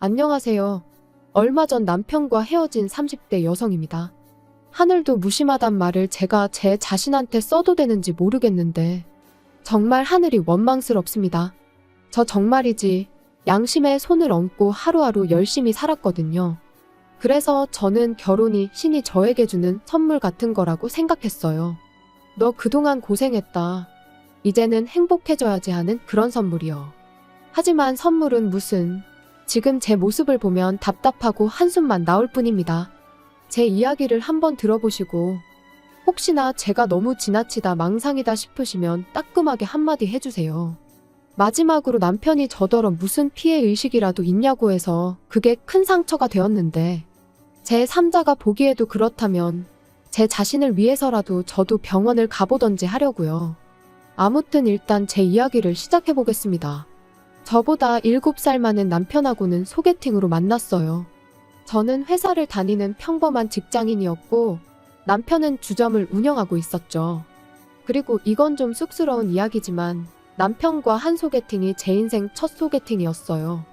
안녕하세요. 얼마 전 남편과 헤어진 30대 여성입니다. 하늘도 무심하단 말을 제가 제 자신한테 써도 되는지 모르겠는데 정말 하늘이 원망스럽습니다. 저 정말이지 양심에 손을 얹고 하루하루 열심히 살았거든요. 그래서 저는 결혼이 신이 저에게 주는 선물 같은 거라고 생각했어요. 너 그동안 고생했다. 이제는 행복해져야지 하는 그런 선물이요. 하지만 선물은 무슨, 지금 제 모습을 보면 답답하고 한숨만 나올 뿐입니다. 제 이야기를 한번 들어보시고 혹시나 제가 너무 지나치다 망상이다 싶으시면 따끔하게 한마디 해주세요. 마지막으로 남편이 저더러 무슨 피해의식이라도 있냐고 해서 그게 큰 상처가 되었는데 제 3자가 보기에도 그렇다면 제 자신을 위해서라도 저도 병원을 가보던지 하려고요. 아무튼 일단 제 이야기를 시작해보겠습니다. 저보다 7살 많은 남편하고는 소개팅으로 만났어요. 저는 회사를 다니는 평범한 직장인이었고 남편은 주점을 운영하고 있었죠. 그리고 이건 좀 쑥스러운 이야기지만 남편과 한 소개팅이 제 인생 첫 소개팅이었어요.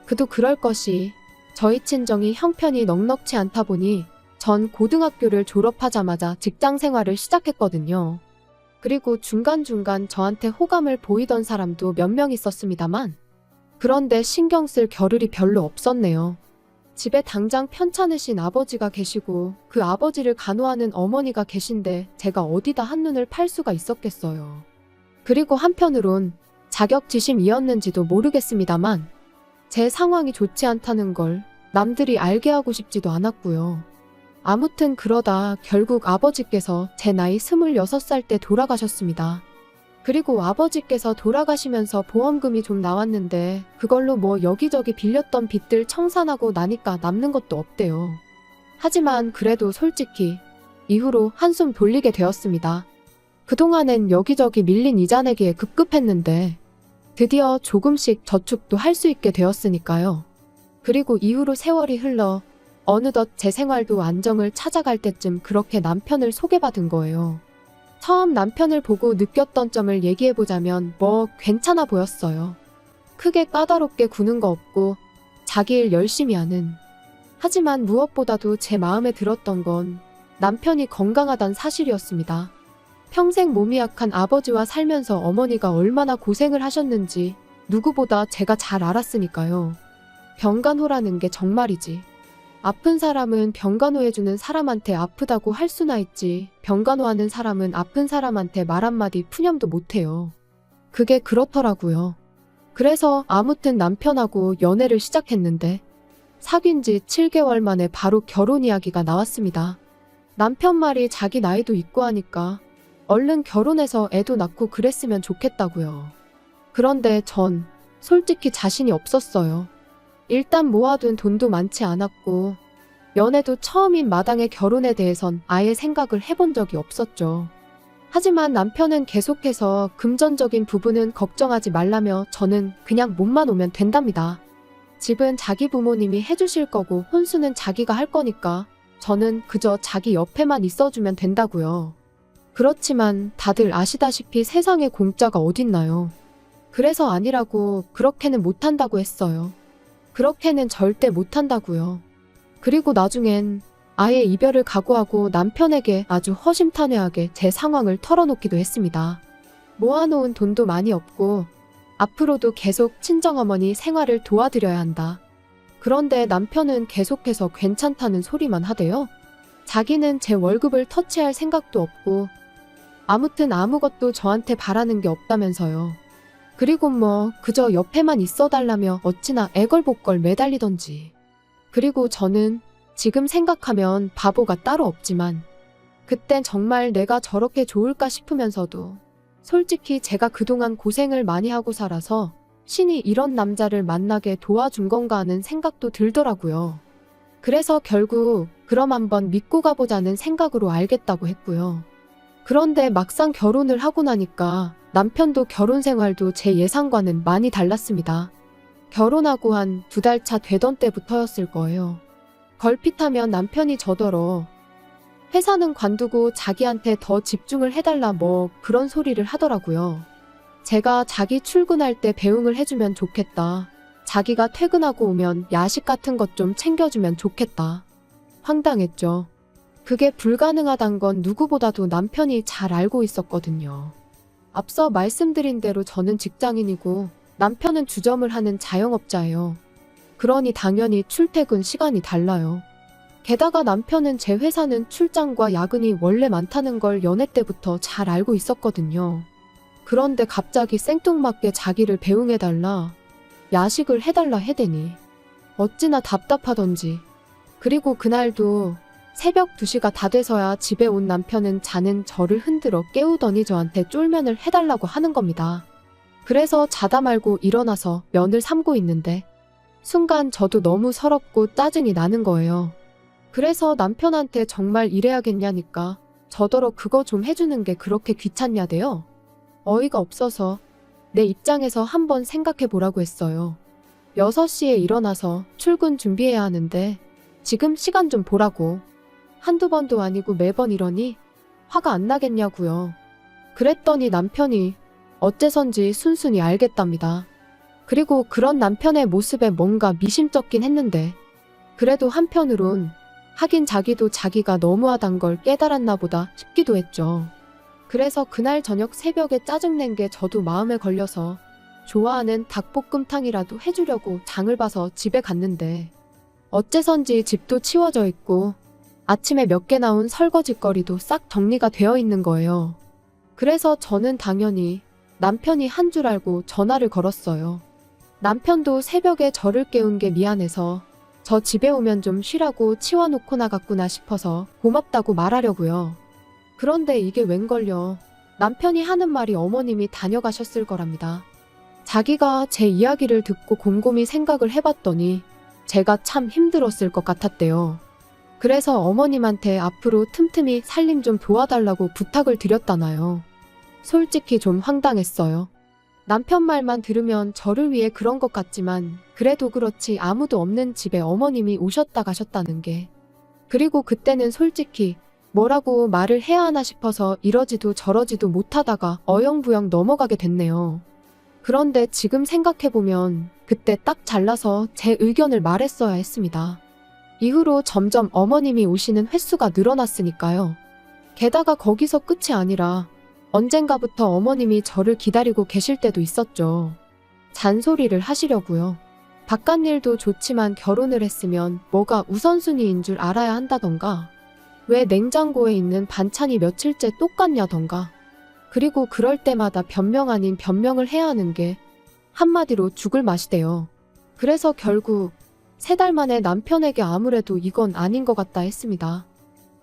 그도 그럴 것이 저희 친정이 형편이 넉넉치 않다 보니 전 고등학교를 졸업하자마자 직장 생활을 시작했거든요. 그리고 중간중간 저한테 호감을 보이던 사람도 몇 명 있었습니다만 그런데 신경 쓸 겨를이 별로 없었네요. 집에 당장 편찮으신 아버지가 계시고 그 아버지를 간호하는 어머니가 계신데 제가 어디다 한눈을 팔 수가 있었겠어요. 그리고 한편으론 자격지심이었는지도 모르겠습니다만 제 상황이 좋지 않다는 걸 남들이 알게 하고 싶지도 않았고요. 아무튼 그러다 결국 아버지께서 제 나이 26살 때 돌아가셨습니다. 그리고 아버지께서 돌아가시면서 보험금이 좀 나왔는데 그걸로 뭐 여기저기 빌렸던 빚들 청산하고 나니까 남는 것도 없대요. 하지만 그래도 솔직히 이후로 한숨 돌리게 되었습니다. 그동안엔 여기저기 밀린 이자 내기에 급급했는데 드디어 조금씩 저축도 할 수 있게 되었으니까요. 그리고 이후로 세월이 흘러 어느덧 제 생활도 안정을 찾아갈 때쯤 그렇게 남편을 소개받은 거예요. 처음 남편을 보고 느꼈던 점을 얘기해보자면 뭐 괜찮아 보였어요. 크게 까다롭게 구는 거 없고 자기 일 열심히 하는. 하지만 무엇보다도 제 마음에 들었던 건 남편이 건강하단 사실이었습니다. 평생 몸이 약한 아버지와 살면서 어머니가 얼마나 고생을 하셨는지 누구보다 제가 잘 알았으니까요. 병간호라는 게 정말이지. 아픈 사람은 병간호해주는 사람한테 아프다고 할 수나 있지 병간호하는 사람은 아픈 사람한테 말 한마디 푸념도 못해요. 그게 그렇더라고요. 그래서 아무튼 남편하고 연애를 시작했는데 사귄 지 7개월 만에 바로 결혼 이야기가 나왔습니다. 남편 말이 자기 나이도 있고 하니까 얼른 결혼해서 애도 낳고 그랬으면 좋겠다고요. 그런데 전 솔직히 자신이 없었어요. 일단 모아둔 돈도 많지 않았고 연애도 처음인 마당에 결혼에 대해선 아예 생각을 해본 적이 없었죠. 하지만 남편은 계속해서 금전적인 부분은 걱정하지 말라며 저는 그냥 몸만 오면 된답니다. 집은 자기 부모님이 해주실 거고 혼수는 자기가 할 거니까 저는 그저 자기 옆에만 있어주면 된다고요. 그렇지만 다들 아시다시피 세상에 공짜가 어딨나요. 그래서 아니라고 그렇게는 못한다고 했어요. 그렇게는 절대 못한다고요. 그리고 나중엔 아예 이별을 각오하고 남편에게 아주 허심탄회하게 제 상황을 털어놓기도 했습니다. 모아놓은 돈도 많이 없고 앞으로도 계속 친정어머니 생활을 도와드려야 한다. 그런데 남편은 계속해서 괜찮다는 소리만 하대요. 자기는 제 월급을 터치할 생각도 없고 아무튼 아무것도 저한테 바라는 게 없다면서요. 그리고 뭐 그저 옆에만 있어달라며 어찌나 애걸복걸 매달리던지. 그리고 저는 지금 생각하면 바보가 따로 없지만 그땐 정말 내가 저렇게 좋을까 싶으면서도 솔직히 제가 그동안 고생을 많이 하고 살아서 신이 이런 남자를 만나게 도와준 건가 하는 생각도 들더라고요. 그래서 결국 그럼 한번 믿고 가보자는 생각으로 알겠다고 했고요. 그런데 막상 결혼을 하고 나니까 남편도 결혼 생활도 제 예상과는 많이 달랐습니다. 결혼하고 한 2달 차 되던 때부터였을 거예요. 걸핏하면 남편이 저더러 회사는 관두고 자기한테 더 집중을 해달라 뭐 그런 소리를 하더라고요. 제가 자기 출근할 때 배웅을 해주면 좋겠다. 자기가 퇴근하고 오면 야식 같은 것 좀 챙겨주면 좋겠다. 황당했죠. 그게 불가능하단 건 누구보다도 남편이 잘 알고 있었거든요. 앞서 말씀드린 대로 저는 직장인이고 남편은 주점을 하는 자영업자예요. 그러니 당연히 출퇴근 시간이 달라요. 게다가 남편은 제 회사는 출장과 야근이 원래 많다는 걸 연애 때부터 잘 알고 있었거든요. 그런데 갑자기 생뚱맞게 자기를 배웅해달라, 야식을 해달라 해대니 어찌나 답답하던지. 그리고 그날도 새벽 2시가 다 돼서야 집에 온 남편은 자는 저를 흔들어 깨우더니 저한테 쫄면을 해달라고 하는 겁니다. 그래서 자다 말고 일어나서 면을 삶고 있는데 순간 저도 너무 서럽고 짜증이 나는 거예요. 그래서 남편한테 정말 이래야겠냐니까 저더러 그거 좀 해주는 게 그렇게 귀찮냐대요. 어이가 없어서 내 입장에서 한번 생각해 보라고 했어요. 6시에 일어나서 출근 준비해야 하는데 지금 시간 좀 보라고. 한두 번도 아니고 매번 이러니 화가 안 나겠냐고요. 그랬더니 남편이 어째선지 순순히 알겠답니다. 그리고 그런 남편의 모습에 뭔가 미심쩍긴 했는데 그래도 한편으론 하긴 자기도 자기가 너무하단 걸 깨달았나 보다 싶기도 했죠. 그래서 그날 저녁 새벽에 짜증낸 게 저도 마음에 걸려서 좋아하는 닭볶음탕이라도 해주려고 장을 봐서 집에 갔는데 어째선지 집도 치워져 있고 아침에 몇 개 나온 설거지거리도 싹 정리가 되어 있는 거예요. 그래서 저는 당연히 남편이 한 줄 알고 전화를 걸었어요. 남편도 새벽에 저를 깨운 게 미안해서 저 집에 오면 좀 쉬라고 치워놓고 나갔구나 싶어서 고맙다고 말하려고요. 그런데 이게 웬걸요. 남편이 하는 말이 어머님이 다녀가셨을 거랍니다. 자기가 제 이야기를 듣고 곰곰이 생각을 해봤더니 제가 참 힘들었을 것 같았대요. 그래서 어머님한테 앞으로 틈틈이 살림 좀 도와달라고 부탁을 드렸다나요. 솔직히 좀 황당했어요. 남편 말만 들으면 저를 위해 그런 것 같지만 그래도 그렇지 아무도 없는 집에 어머님이 오셨다 가셨다는 게. 그리고 그때는 솔직히 뭐라고 말을 해야 하나 싶어서 이러지도 저러지도 못하다가 어영부영 넘어가게 됐네요. 그런데 지금 생각해보면 그때 딱 잘라서 제 의견을 말했어야 했습니다. 이후로 점점 어머님이 오시는 횟수가 늘어났으니까요. 게다가 거기서 끝이 아니라 언젠가부터 어머님이 저를 기다리고 계실 때도 있었죠. 잔소리를 하시려고요. 바깥일도 좋지만 결혼을 했으면 뭐가 우선순위인 줄 알아야 한다던가, 왜 냉장고에 있는 반찬이 며칠째 똑같냐던가, 그리고 그럴 때마다 변명 아닌 변명을 해야 하는 게 한마디로 죽을 맛이대요. 그래서 결국 3달 만에 남편에게 아무래도 이건 아닌 것 같다 했습니다.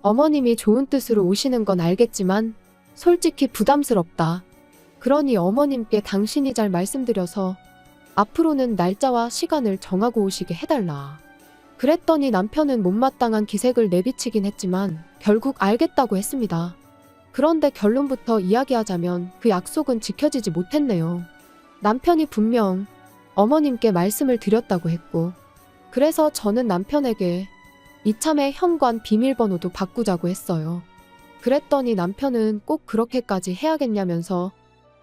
어머님이 좋은 뜻으로 오시는 건 알겠지만 솔직히 부담스럽다. 그러니 어머님께 당신이 잘 말씀드려서 앞으로는 날짜와 시간을 정하고 오시게 해달라. 그랬더니 남편은 못마땅한 기색을 내비치긴 했지만 결국 알겠다고 했습니다. 그런데 결론부터 이야기하자면 그 약속은 지켜지지 못했네요. 남편이 분명 어머님께 말씀을 드렸다고 했고, 그래서 저는 남편에게 이참에 현관 비밀번호도 바꾸자고 했어요. 그랬더니 남편은 꼭 그렇게까지 해야겠냐면서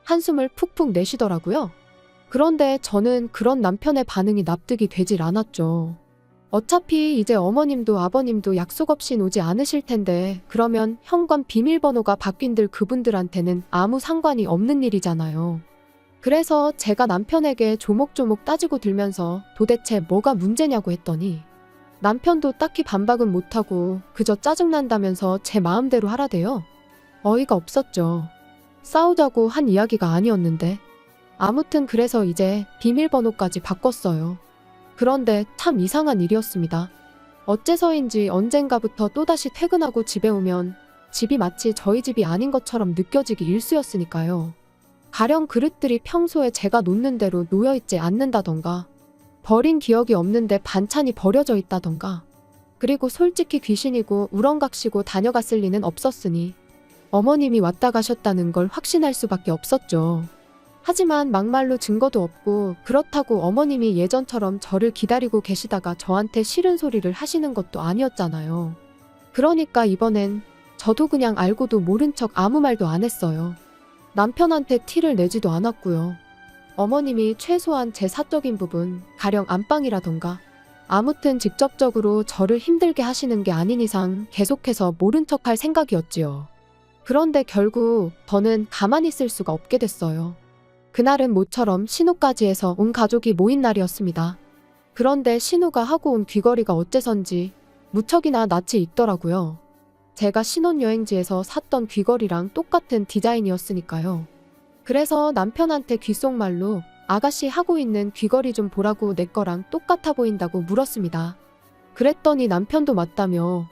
한숨을 푹푹 내쉬더라고요. 그런데 저는 그런 남편의 반응이 납득이 되질 않았죠. 어차피 이제 어머님도 아버님도 약속 없이 오지 않으실 텐데 그러면 현관 비밀번호가 바뀐들 그분들한테는 아무 상관이 없는 일이잖아요. 그래서 제가 남편에게 조목조목 따지고 들면서 도대체 뭐가 문제냐고 했더니 남편도 딱히 반박은 못하고 그저 짜증난다면서 제 마음대로 하라대요. 어이가 없었죠. 싸우자고 한 이야기가 아니었는데. 아무튼 그래서 이제 비밀번호까지 바꿨어요. 그런데 참 이상한 일이었습니다. 어째서인지 언젠가부터 또다시 퇴근하고 집에 오면 집이 마치 저희 집이 아닌 것처럼 느껴지기 일쑤였으니까요. 가령 그릇들이 평소에 제가 놓는 대로 놓여있지 않는다던가, 버린 기억이 없는데 반찬이 버려져 있다던가, 그리고 솔직히 귀신이고 우렁각시고 다녀갔을 리는 없었으니 어머님이 왔다 가셨다는 걸 확신할 수밖에 없었죠. 하지만 막말로 증거도 없고 그렇다고 어머님이 예전처럼 저를 기다리고 계시다가 저한테 싫은 소리를 하시는 것도 아니었잖아요. 그러니까 이번엔 저도 그냥 알고도 모른 척 아무 말도 안 했어요. 남편한테 티를 내지도 않았고요. 어머님이 최소한 제 사적인 부분, 가령 안방이라던가 아무튼 직접적으로 저를 힘들게 하시는 게 아닌 이상 계속해서 모른 척할 생각이었지요. 그런데 결국 저는 가만히 있을 수가 없게 됐어요. 그날은 모처럼 신우까지 해서 온 가족이 모인 날이었습니다. 그런데 신우가 하고 온 귀걸이가 어째선지 무척이나 낯이 익더라고요. 제가 신혼여행지에서 샀던 귀걸이랑 똑같은 디자인이었으니까요. 그래서 남편한테 귓속말로 아가씨 하고 있는 귀걸이 좀 보라고 내 거랑 똑같아 보인다고 물었습니다. 그랬더니 남편도 맞다며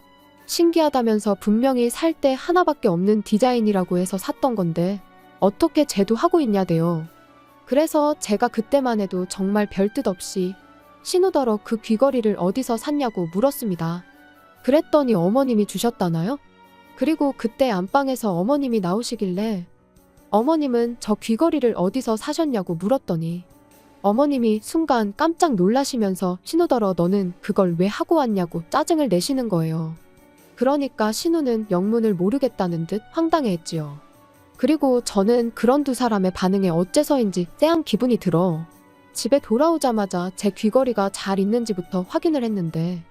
신기하다면서 분명히 살 때 하나밖에 없는 디자인이라고 해서 샀던 건데 어떻게 쟤도 하고 있냐대요. 그래서 제가 그때만 해도 정말 별뜻 없이 신우더러 그 귀걸이를 어디서 샀냐고 물었습니다. 그랬더니 어머님이 주셨다나요? 그리고 그때 안방에서 어머님이 나오시길래 어머님은 저 귀걸이를 어디서 사셨냐고 물었더니 어머님이 순간 깜짝 놀라시면서 신우더러 너는 그걸 왜 하고 왔냐고 짜증을 내시는 거예요. 그러니까 신우는 영문을 모르겠다는 듯 황당해했지요. 그리고 저는 그런 두 사람의 반응에 어째서인지 쎄한 기분이 들어 집에 돌아오자마자 제 귀걸이가 잘 있는지부터 확인을 했는데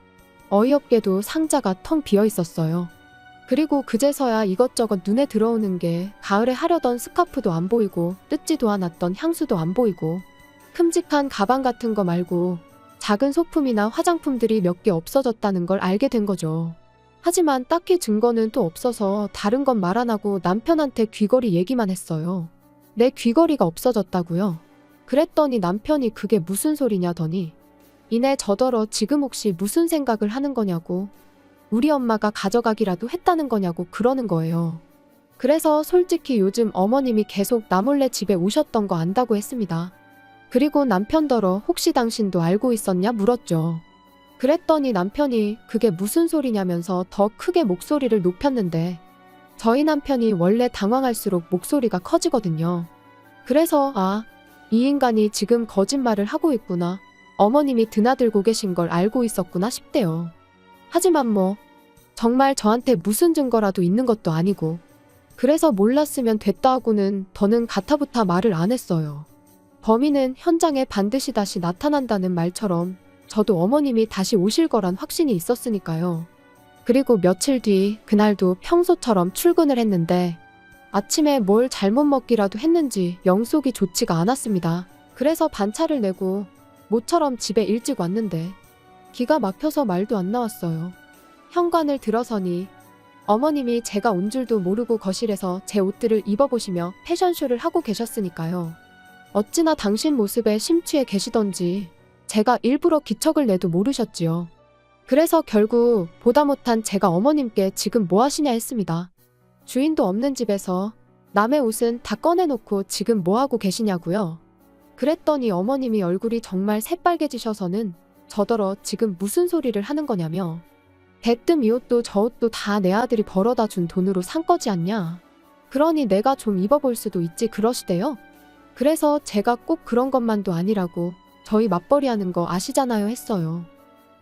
어이없게도 상자가 텅 비어 있었어요. 그리고 그제서야 이것저것 눈에 들어오는 게 가을에 하려던 스카프도 안 보이고 뜯지도 않았던 향수도 안 보이고 큼직한 가방 같은 거 말고 작은 소품이나 화장품들이 몇 개 없어졌다는 걸 알게 된 거죠. 하지만 딱히 증거는 또 없어서 다른 건 말 안 하고 남편한테 귀걸이 얘기만 했어요. 내 귀걸이가 없어졌다고요? 그랬더니 남편이 그게 무슨 소리냐더니 이내 저더러 지금 혹시 무슨 생각을 하는 거냐고 우리 엄마가 가져가기라도 했다는 거냐고 그러는 거예요. 그래서 솔직히 요즘 어머님이 계속 나 몰래 집에 오셨던 거 안다고 했습니다. 그리고 남편더러 혹시 당신도 알고 있었냐 물었죠. 그랬더니 남편이 그게 무슨 소리냐면서 더 크게 목소리를 높였는데 저희 남편이 원래 당황할수록 목소리가 커지거든요. 그래서 이 인간이 지금 거짓말을 하고 있구나. 어머님이 드나들고 계신 걸 알고 있었구나 싶대요. 하지만 정말 저한테 무슨 증거라도 있는 것도 아니고 그래서 몰랐으면 됐다 하고는 더는 가타부타 말을 안 했어요. 범인은 현장에 반드시 다시 나타난다는 말처럼 저도 어머님이 다시 오실 거란 확신이 있었으니까요. 그리고 며칠 뒤 그날도 평소처럼 출근을 했는데 아침에 뭘 잘못 먹기라도 했는지 영속이 좋지가 않았습니다. 그래서 반차를 내고 모처럼 집에 일찍 왔는데 기가 막혀서 말도 안 나왔어요. 현관을 들어서니 어머님이 제가 온 줄도 모르고 거실에서 제 옷들을 입어보시며 패션쇼를 하고 계셨으니까요. 어찌나 당신 모습에 심취해 계시던지 제가 일부러 기척을 내도 모르셨지요. 그래서 결국 보다 못한 제가 어머님께 지금 뭐 하시냐 했습니다. 주인도 없는 집에서 남의 옷은 다 꺼내놓고 지금 뭐 하고 계시냐고요. 그랬더니 어머님이 얼굴이 정말 새빨개지셔서는 저더러 지금 무슨 소리를 하는 거냐며 대뜸 이 옷도 저 옷도 다 내 아들이 벌어다 준 돈으로 산 거지 않냐. 그러니 내가 좀 입어볼 수도 있지 그러시대요. 그래서 제가 꼭 그런 것만도 아니라고 저희 맞벌이 하는 거 아시잖아요 했어요.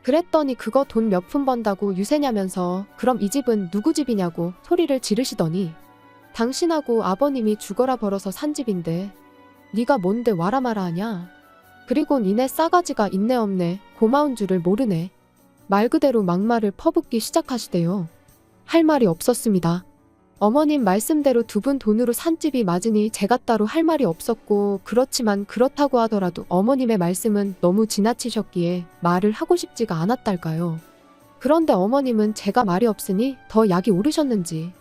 그랬더니 그거 돈 몇 푼 번다고 유세냐면서 그럼 이 집은 누구 집이냐고 소리를 지르시더니 당신하고 아버님이 죽어라 벌어서 산 집인데 네가 뭔데 와라 마라 하냐. 그리고 니네 싸가지가 있네 없네 고마운 줄을 모르네. 말 그대로 막말을 퍼붓기 시작하시대요. 할 말이 없었습니다. 어머님 말씀대로 두 분 돈으로 산 집이 맞으니 제가 따로 할 말이 없었고 그렇지만 그렇다고 하더라도 어머님의 말씀은 너무 지나치셨기에 말을 하고 싶지가 않았달까요. 그런데 어머님은 제가 말이 없으니 더 약이 오르셨는지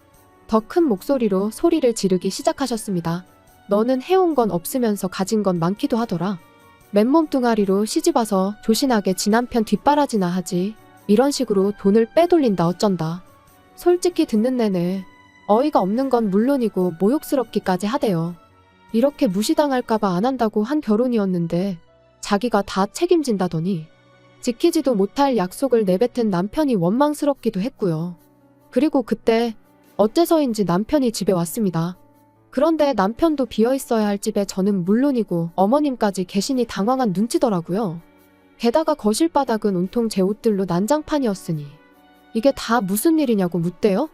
더 큰 목소리로 소리를 지르기 시작하셨습니다. 너는 해온 건 없으면서 가진 건 많기도 하더라. 맨몸 뚱아리로 시집와서 조신하게 지 남편 뒷바라지나 하지. 이런 식으로 돈을 빼돌린다 어쩐다. 솔직히 듣는 내내 어이가 없는 건 물론이고 모욕스럽기까지 하대요. 이렇게 무시당할까봐 안 한다고 한 결혼이었는데 자기가 다 책임진다더니 지키지도 못할 약속을 내뱉은 남편이 원망스럽기도 했고요. 그리고 그때 어째서인지 남편이 집에 왔습니다. 그런데 남편도 비어있어야 할 집에 저는 물론이고 어머님까지 계시니 당황한 눈치더라고요. 게다가 거실 바닥은 온통 제 옷들로 난장판이었으니 이게 다 무슨 일이냐고 묻대요.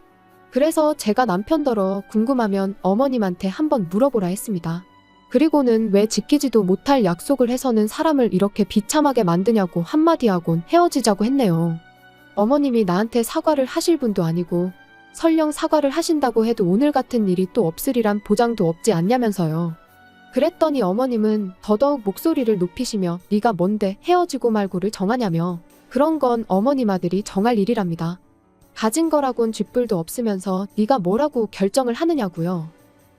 그래서 제가 남편더러 궁금하면 어머님한테 한번 물어보라 했습니다. 그리고는 왜 지키지도 못할 약속을 해서는 사람을 이렇게 비참하게 만드냐고 한마디 하곤 헤어지자고 했네요. 어머님이 나한테 사과를 하실 분도 아니고 설령 사과를 하신다고 해도 오늘 같은 일이 또 없으리란 보장도 없지 않냐면서요. 그랬더니 어머님은 더더욱 목소리를 높이시며 네가 뭔데 헤어지고 말고를 정하냐며 그런 건 어머님 아들이 정할 일이랍니다. 가진 거라곤 쥐뿔도 없으면서 네가 뭐라고 결정을 하느냐고요.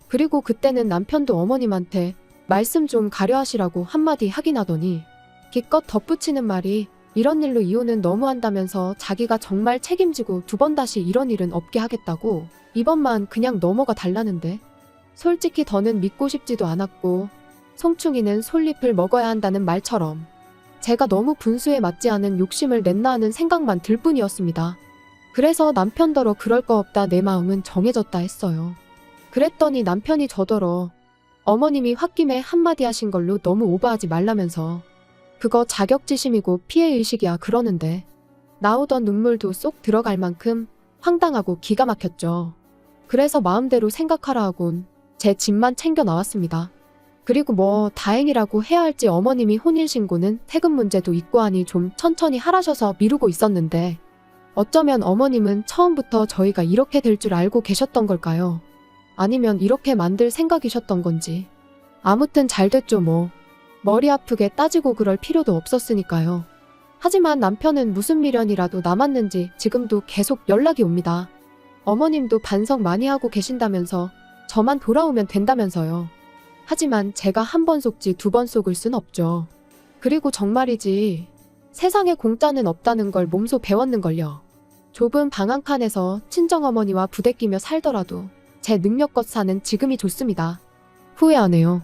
그리고 그때는 남편도 어머님한테 말씀 좀 가려하시라고 한마디 하긴 하더니 기껏 덧붙이는 말이 이런 일로 이혼은 너무한다면서 자기가 정말 책임지고 두 번 다시 이런 일은 없게 하겠다고 이번만 그냥 넘어가 달라는데 솔직히 더는 믿고 싶지도 않았고 송충이는 솔잎을 먹어야 한다는 말처럼 제가 너무 분수에 맞지 않은 욕심을 냈나 하는 생각만 들 뿐이었습니다. 그래서 남편더러 그럴 거 없다 내 마음은 정해졌다 했어요. 그랬더니 남편이 저더러 어머님이 홧김에 한마디 하신 걸로 너무 오버하지 말라면서 그거 자격지심이고 피해의식이야 그러는데 나오던 눈물도 쏙 들어갈 만큼 황당하고 기가 막혔죠. 그래서 마음대로 생각하라 하곤 제 집만 챙겨 나왔습니다. 그리고 뭐 다행이라고 해야 할지 어머님이 혼인신고는 세금 문제도 있고 하니 좀 천천히 하라셔서 미루고 있었는데 어쩌면 어머님은 처음부터 저희가 이렇게 될 줄 알고 계셨던 걸까요? 아니면 이렇게 만들 생각이셨던 건지. 아무튼 잘 됐죠 뭐. 머리 아프게 따지고 그럴 필요도 없었으니까요. 하지만 남편은 무슨 미련이라도 남았는지 지금도 계속 연락이 옵니다. 어머님도 반성 많이 하고 계신다면서 저만 돌아오면 된다면서요. 하지만 제가 한 번 속지 두 번 속을 순 없죠. 그리고 정말이지 세상에 공짜는 없다는 걸 몸소 배웠는걸요. 좁은 방 한 칸에서 친정어머니와 부대끼며 살더라도 제 능력껏 사는 지금이 좋습니다. 후회 안 해요.